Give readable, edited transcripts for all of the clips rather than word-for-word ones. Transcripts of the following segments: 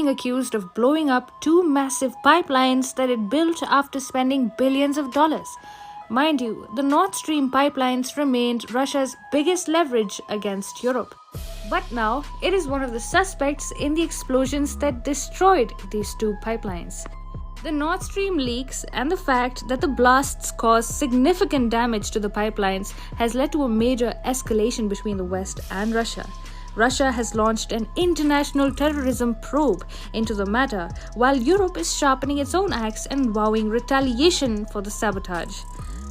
being accused of blowing up two massive pipelines that it built after spending billions of dollars. Mind you, the Nord Stream pipelines remained Russia's biggest leverage against Europe. But now, it is one of the suspects in the explosions that destroyed these two pipelines. The Nord Stream leaks and the fact that the blasts caused significant damage to the pipelines has led to a major escalation between the West and Russia. Russia has launched an international terrorism probe into the matter, while Europe is sharpening its own axe and vowing retaliation for the sabotage.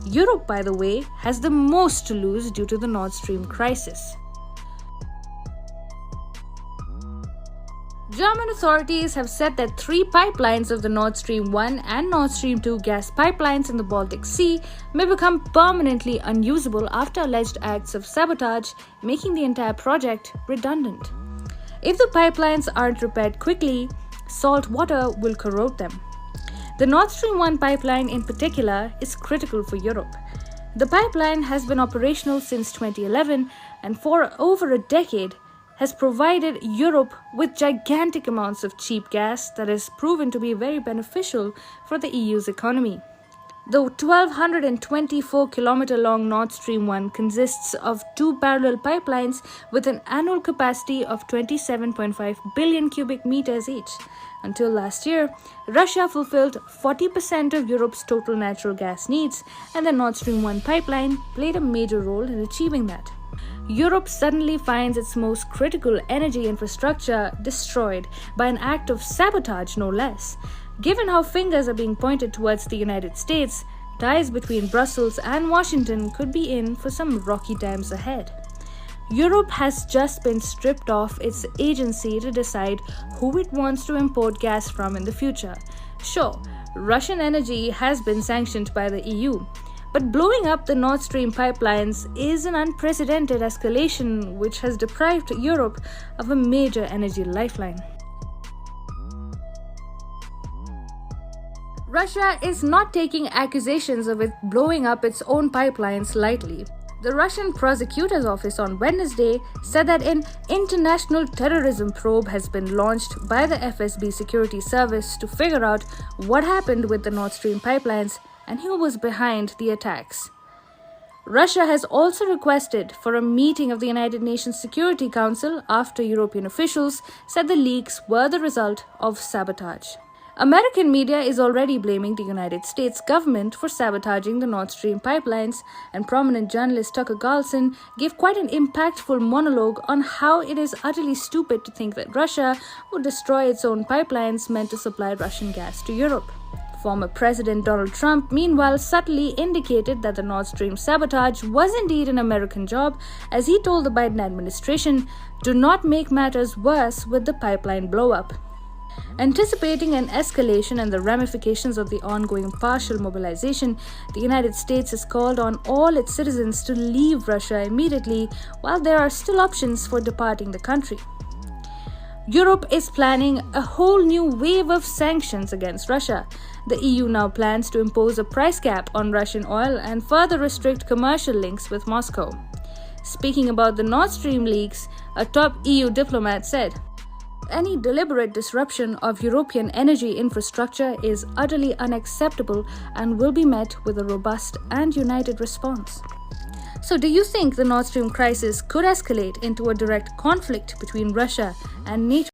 Europe, by the way, has the most to lose due to the Nord Stream crisis. German authorities have said that 3 pipelines of the Nord Stream 1 and Nord Stream 2 gas pipelines in the Baltic Sea may become permanently unusable after alleged acts of sabotage, making the entire project redundant. If the pipelines aren't repaired quickly, salt water will corrode them. The Nord Stream 1 pipeline in particular is critical for Europe. The pipeline has been operational since 2011 and for over a decade has provided Europe with gigantic amounts of cheap gas that has proven to be very beneficial for the EU's economy. The 1,224-kilometer-long Nord Stream 1 consists of 2 parallel pipelines with an annual capacity of 27.5 billion cubic meters each. Until last year, Russia fulfilled 40% of Europe's total natural gas needs, and the Nord Stream 1 pipeline played a major role in achieving that. Europe suddenly finds its most critical energy infrastructure destroyed by an act of sabotage, no less. Given how fingers are being pointed towards the United States, ties between Brussels and Washington could be in for some rocky times ahead. Europe has just been stripped of its agency to decide who it wants to import gas from in the future. Sure, Russian energy has been sanctioned by the EU, but blowing up the Nord Stream pipelines is an unprecedented escalation which has deprived Europe of a major energy lifeline. Russia is not taking accusations of it blowing up its own pipelines lightly. The Russian prosecutor's office on Wednesday said that an international terrorism probe has been launched by the FSB security service to figure out what happened with the Nord Stream pipelines and who was behind the attacks. Russia has also requested for a meeting of the United Nations Security Council after European officials said the leaks were the result of sabotage. American media is already blaming the United States government for sabotaging the Nord Stream pipelines, and prominent journalist Tucker Carlson gave quite an impactful monologue on how it is utterly stupid to think that Russia would destroy its own pipelines meant to supply Russian gas to Europe. Former President Donald Trump, meanwhile, subtly indicated that the Nord Stream sabotage was indeed an American job, as he told the Biden administration, "Do not make matters worse with the pipeline blow-up." Anticipating an escalation and the ramifications of the ongoing partial mobilization, the United States has called on all its citizens to leave Russia immediately while there are still options for departing the country. Europe is planning a whole new wave of sanctions against Russia. The EU now plans to impose a price cap on Russian oil and further restrict commercial links with Moscow. Speaking about the Nord Stream leaks, a top EU diplomat said, "Any deliberate disruption of European energy infrastructure is utterly unacceptable and will be met with a robust and united response." So do you think the Nord Stream crisis could escalate into a direct conflict between Russia and NATO?